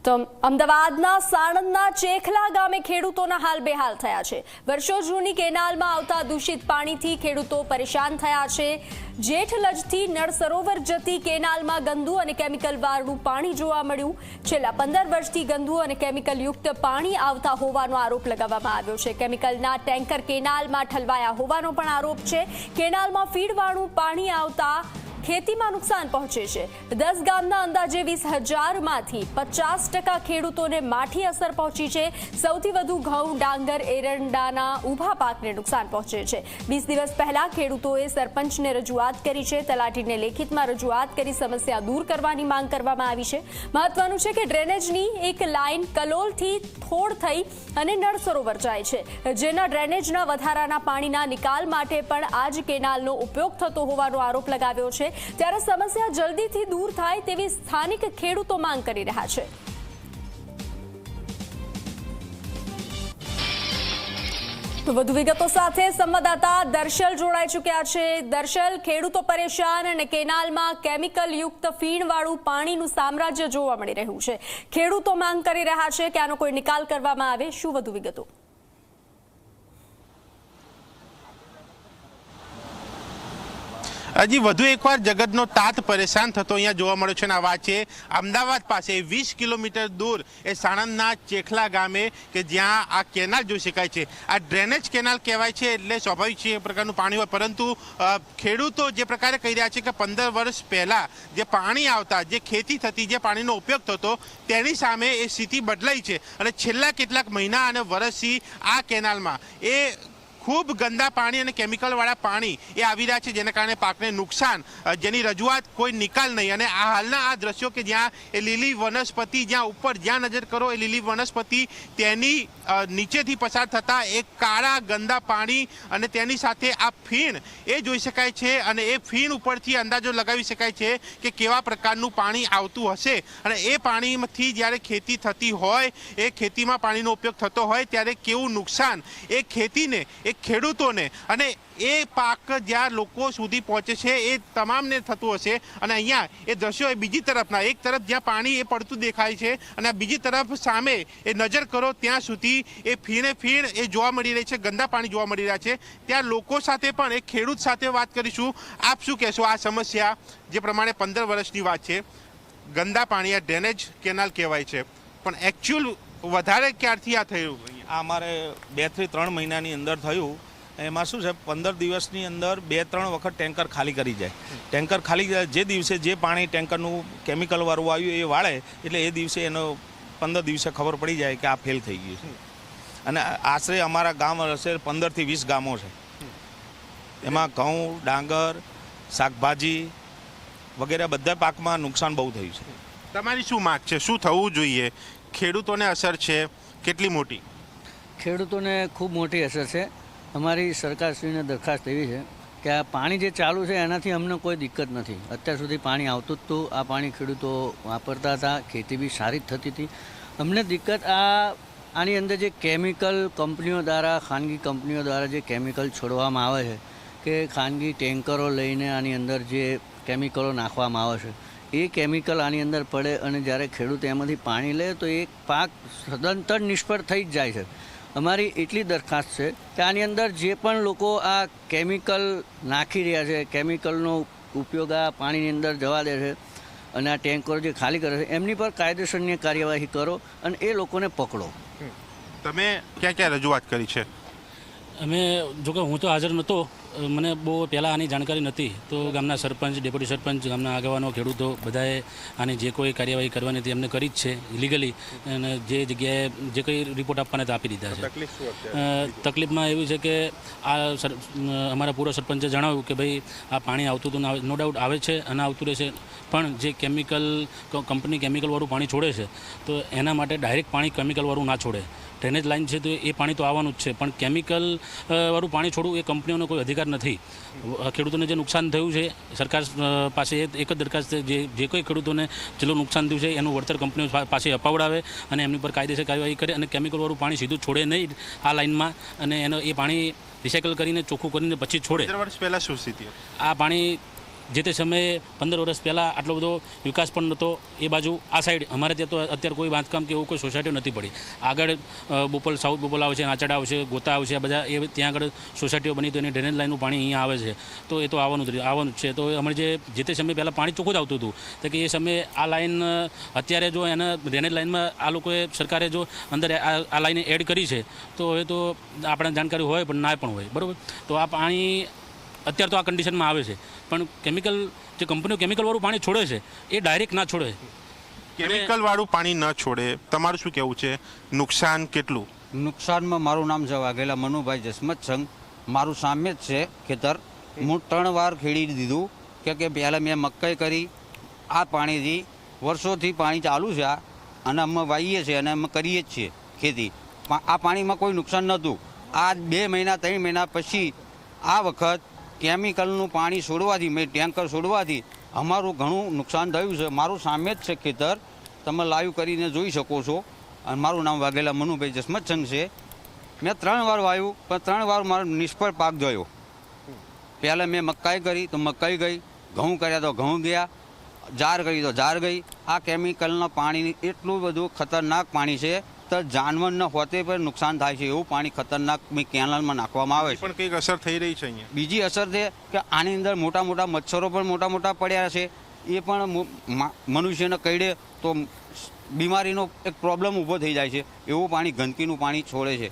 તો અમદાવાદના સાણંદના ચેખલા ગામે ખેડૂતોના હાલ બેહાલ થયા છે। વર્ષો જૂની કેનાલમાં આવતા દૂષિત પાણીથી ખેડૂતો પરેશાન થયા છે। જેઠલજથી નળ સરોવર જતી કેનાલમાં ગંદુ અને કેમિકલ વાળું પાણી જોવા મળ્યું। છેલ્લા 15 વર્ષથી ગંદુ અને કેમિકલ યુક્ત પાણી આવતા હોવાનો આરોપ લગાવવામાં આવ્યો છે। કેમિકલના ટેન્કર કેનાલમાં ઠલવાયા હોવાનો પણ આરોપ છે। કેનાલમાં ફીડવાળું પાણી આવતા ખેતીમાં નુકસાન પહોંચે છે। 10 ગામના અંદાજે 20,000માંથી 50% ખેડૂતોને માઠી અસર પહોંચી છે। સૌથી વધુ ઘઉં, ડાંગર, એરંડાના ઊભા પાકને નુકસાન પહોંચે છે। 20 દિવસ પહેલા ખેડૂતોએ સરપંચને રજૂઆત કરી છે। તલાટીને લેખિતમાં રજૂઆત કરી સમસ્યા દૂર કરવાની માંગ કરવામાં આવી છે। મહત્વનું છે કે ડ્રેનેજની એક લાઇન કલોલથી થોડ થઈ અને નળ સરોવર જાય છે, જેના ડ્રેનેજના વધારાના પાણીના નિકાલ માટે પણ આ જ કેનાલનો ઉપયોગ થતો હોવાનો આરોપ લગાવ્યો છે। ત્યારે સમસ્યા જલ્દીથી દૂર થાય તેવી સ્થાનિક ખેડૂતો માંગ કરી રહ્યા છે। તો વધુ વિગતો સાથે સંવાદદાતા દર્શલ જોડાઈ ચૂક્યા છે। દર્શલ, ખેડૂતો પરેશાન અને કેનાલમાં કેમિકલ યુક્ત ફીણવાળું પાણીનું સામ્રાજ્ય જોવા મળી રહ્યું છે। ખેડૂતો માંગ કરી રહ્યા છે કે આનો કોઈ નિકાલ કરવામાં આવે। શું વધુ વિગતો? હજી વધુ એકવાર જગતનો તાત પરેશાન થતો અહીંયા જોવા મળ્યો છે। આ વાત છે અમદાવાદ પાસે 20 કિલોમીટર દૂર એ સાણંદના ચેખલા ગામે કે જ્યાં આ કેનાલ જોઈ શકાય છે। આ ડ્રેનેજ કેનાલ કહેવાય છે એટલે સ્વાભાવિક છે એ પ્રકારનું પાણી હોય, પરંતુ ખેડૂતો જે પ્રકારે કહી રહ્યા છે કે 15 વર્ષ પહેલાં જે પાણી આવતા, જે ખેતી થતી, જે પાણીનો ઉપયોગ થતો, તેની સામે એ સ્થિતિ બદલાઈ છે અને છેલ્લા કેટલાક મહિના અને વર્ષથી આ કેનાલમાં એ ખૂબ ગંદા પાણી અને કેમિકલવાળા પાણી એ આવી રહ્યા છે, જેના કારણે પાકને નુકસાન, જેની રજૂઆત કોઈ નિકાલ નહીં। અને આ હાલના આ દ્રશ્યો કે જ્યાં એ લીલી વનસ્પતિ, જ્યાં ઉપર જ્યાં નજર કરો એ લીલી વનસ્પતિ, તેની નીચેથી પસાર થતા એક કાળા ગંદા પાણી અને તેની સાથે આ ફીણ એ જોઈ શકાય છે। અને એ ફીણ ઉપરથી અંદાજો લગાવી શકાય છે કે કેવા પ્રકારનું પાણી આવતું હશે। અને એ પાણીમાંથી જ્યારે ખેતી થતી હોય, એ ખેતીમાં પાણીનો ઉપયોગ થતો હોય, ત્યારે કેવું નુકસાન એ ખેતીને, ખેડૂતોને અને એ પાક જ્યાં લોકો સુધી પહોંચે છે એ તમામને થતું હશે। અને અહીંયા એ દ્રશ્યો એ બીજી તરફના, એક તરફ જ્યાં પાણી એ પડતું દેખાય છે અને બીજી તરફ સામે એ નજર કરો ત્યાં સુધી એ ફીણે ફીણ એ જોવા મળી રહી છે, ગંદા પાણી જોવા મળી રહ્યા છે। ત્યાં લોકો સાથે પણ, એક ખેડૂત સાથે વાત કરીશું। આપ શું કહેશો આ સમસ્યા, જે પ્રમાણે 15 વર્ષની વાત છે, ગંદા પાણી, આ ડ્રેનેજ કેનાલ કહેવાય છે, પણ એકચ્યુઅલ વધારે ક્યારથી આ થયું? આ અમારે 2 થી 3 મહિનાની અંદર થયું। એમાં શું છે, 15 દિવસની અંદર 2-3 વખત ટેન્કર ખાલી કરી જાય। ટેન્કર ખાલી જાય, જે દિવસે જે પાણી ટેન્કરનું કેમિકલવાળું આવ્યું એ વાળે એટલે એ દિવસે એનો 15 દિવસે ખબર પડી જાય કે આ ફેલ થઈ ગયું છે। અને આશરે અમારા ગામ હશે 15 થી 20 ગામો છે, એમાં ઘઉં, ડાંગર, શાકભાજી વગેરે બધા પાકમાં નુકસાન બહુ થયું છે। તમારી શું માંગ છે, શું થવું જોઈએ? ખેડૂતોને અસર છે કેટલી મોટી? ખેડૂતોને ખૂબ મોટી અસર છે। અમારી સરકારશ્રીને દરખાસ્ત એવી છે કે આ પાણી જે ચાલુ છે એનાથી અમને કોઈ દિક્કત નથી। અત્યાર સુધી પાણી આવતું જ હતું, આ પાણી ખેડૂતો વાપરતા હતા, ખેતી બી સારી જ થતી હતી। અમને દિક્કત આની અંદર જે કેમિકલ કંપનીઓ દ્વારા, ખાનગી કંપનીઓ દ્વારા જે કેમિકલ છોડવામાં આવે છે, કે ખાનગી ટેન્કરો લઈને આની અંદર જે કેમિકલો નાખવામાં આવે છે, એ કેમિકલ આની અંદર પડે અને જ્યારે ખેડૂત એમાંથી પાણી લે તો એક પાક સદંતર નિષ્ફળ થઈ જ જાય છે। અમારી એટલી દરખાસ્ત છે કે આની અંદર જે પણ લોકો આ કેમિકલ નાખી રહ્યા છે, કેમિકલનો ઉપયોગ આ પાણીની અંદર જવા દે છે અને આ ટેન્કરો જે ખાલી કરે છે, એમની પર કાયદેસરની કાર્યવાહી કરો અને એ લોકોને પકડો। તમે ક્યાં ક્યાં રજૂઆત કરી છે? અમે, જોકે હું તો હાજર નહોતો, મને બહુ પહેલાં આની જાણકારી નથી, તો ગામના સરપંચ, ડેપ્યુટી સરપંચ, ગામના આગેવાનો, ખેડૂતો બધાએ આની જે કોઈ કાર્યવાહી કરવાની હતી એમને કરી જ છે ઇલીગલી। અને જે જગ્યાએ જે કંઈ રિપોર્ટ આપવાના આપી દીધા છે। તકલીફમાં એવી છે કે આ અમારા પૂર્વ સરપંચે જણાવ્યું કે ભાઈ આ પાણી આવતું હતું, નો ડાઉટ આવે છે અને આવતું રહેશે, પણ જે કેમિકલ કંપની કેમિકલવાળું પાણી છોડે છે તો એના માટે ડાયરેક્ટ પાણી કેમિકલવાળું ના છોડે। ડ્રેનેજ લાઇન છે તો એ પાણી તો આવવાનું જ છે, પણ કેમિકલ વાળું પાણી છોડવું એ કંપનીઓનો કોઈ અધિકાર નથી। ખેડૂતોને જે નુકસાન થયું છે, સરકાર પાસે એક જ દરખાસ્ત છે, જે કોઈ ખેડૂતોને જેટલું નુકસાન થયું છે એનું વળતર કંપનીઓ પાસે અપાવડાવે અને એમની પર કાયદેસર કાર્યવાહી કરે અને કેમિકલવાળું પાણી સીધું છોડે નહીં આ લાઇનમાં, અને એ પાણી રિસાયકલ કરીને ચોખ્ખું કરીને પછી છોડે। 15 વર્ષ પહેલાં શું સ્થિતિ? આ પાણી જે તે સમયે 15 વર્ષ પહેલાં આટલો બધો વિકાસ પણ નહોતો એ બાજુ આ સાઈડ અમારે ત્યાં તો અત્યારે કોઈ બાંધકામ કે એવું કોઈ સોસાયટીઓ નથી પડી આગળ બોપલ સાઉથ બોપલ આવશે આંચડા આવશે ગોતા આવશે બધા એ ત્યાં આગળ સોસાયટીઓ બની તો એની ડ્રેનેજ લાઈનનું પાણી અહીંયા આવે છે તો એ તો આવવાનું જ છે તો અમારે જે તે સમયે પહેલાં પાણી ચોખ્ખું જ આવતું હતું તો કે એ સમયે આ લાઈન અત્યારે જો એના ડ્રેનેજ લાઈનમાં આ લોકોએ સરકારે જો અંદર આ લાઈન એડ કરી છે તો હવે તો આપણને જાણકારી હોય પણ ના પણ હોય બરાબર તો આ પાણી અત્યારે તો આ કન્ડિશનમાં આવે છે પણ કેમિકલ જે કંપનીઓ કેમિકલવાળું પાણી છોડે છે એ ડાયરેક્ટ ના છોડે કેમિકલવાળું પાણી ન છોડે તમારું શું કહેવું છે નુકસાન કેટલું નુકસાનમાં મારું નામ છે વાઘેલા મનુભાઈ જસમત સંઘ મારું સામે જ છે ખેતર હું 3 વાર ખેડી દીધું કે પહેલાં મેં મકાઈ કરી આ પાણીથી વર્ષોથી પાણી ચાલુ છે અને અમે વાવીએ છીએ અને અમે કરીએ જ છીએ ખેતી આ પાણીમાં કોઈ નુકસાન નહોતું આ 2 મહિના 3 મહિના પછી આ વખત કેમિકલનું પાણી છોડવાથી મેં ટેન્કર છોડવાથી અમારું ઘણું નુકસાન થયું છે મારું સામે જ છે ખેતર તમે લાઈવ કરીને જોઈ શકો છો અને મારું નામ વાઘેલા મનુભાઈ જસમત સંઘ છે મેં 3 વાર વાવ્યું પણ 3 વાર મારો નિષ્ફળ પાક ગયો પહેલાં મેં મકાઈ કરી તો મકાઈ ગઈ ઘઉં કર્યા તો ઘઉં ગયા જાર કરી તો જાર ગઈ આ કેમિકલના પાણી એટલું બધું ખતરનાક પાણી છે તો જાનવરના હોતે પણ નુકસાન થાય છે એવું પાણી ખતરનાક કેનાલમાં નાખવામાં આવે છે પણ કંઈક અસર થઈ રહી છે અહીંયા બીજી અસર છે કે આની અંદર મોટા મોટા મચ્છરો પણ મોટા પડ્યા છે એ પણ મનુષ્યને કરડે તો બીમારીનો એક પ્રોબ્લેમ ઊભો થઈ જાય છે એવું પાણી ગંદકીનું પાણી છોડે છે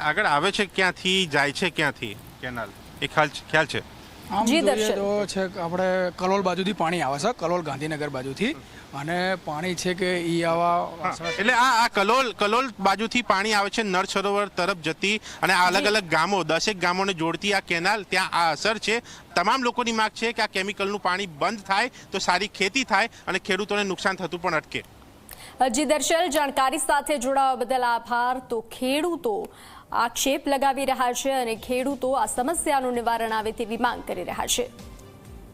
આગળ આવે છે ક્યાંથી જાય છે ક્યાંથી કેનાલ એ ખ્યાલ છે આમ જોઈએ તો છે કે આપણે કલોલ બાજુથી પાણી આવે છે કલોલ ગાંધીનગર બાજુથી અને પાણી છે કે ઈ આવા એટલે આ કલોલ બાજુથી પાણી આવે છે નળ સરોવર તરફ જતી અને આ અલગ અલગ ગામો 10 ગામોને જોડતી આ કેનાલ ત્યાં આ અસર છે તમામ લોકોની માંગ છે કે આ કેમિકલનું પાણી બંધ થાય તો સારી ખેતી થાય અને ખેડૂતોને નુકસાન થતું પણ અટકે જી દર્શલ જાણકારી સાથે જોડાવા બદલ આભાર તો ખેડૂતો આક્ષેપ લગાવી રહ્યા છે અને ખેડૂતો આ સમસ્યાનું નિવારણ આવે તેવી માંગ કરી રહ્યા છે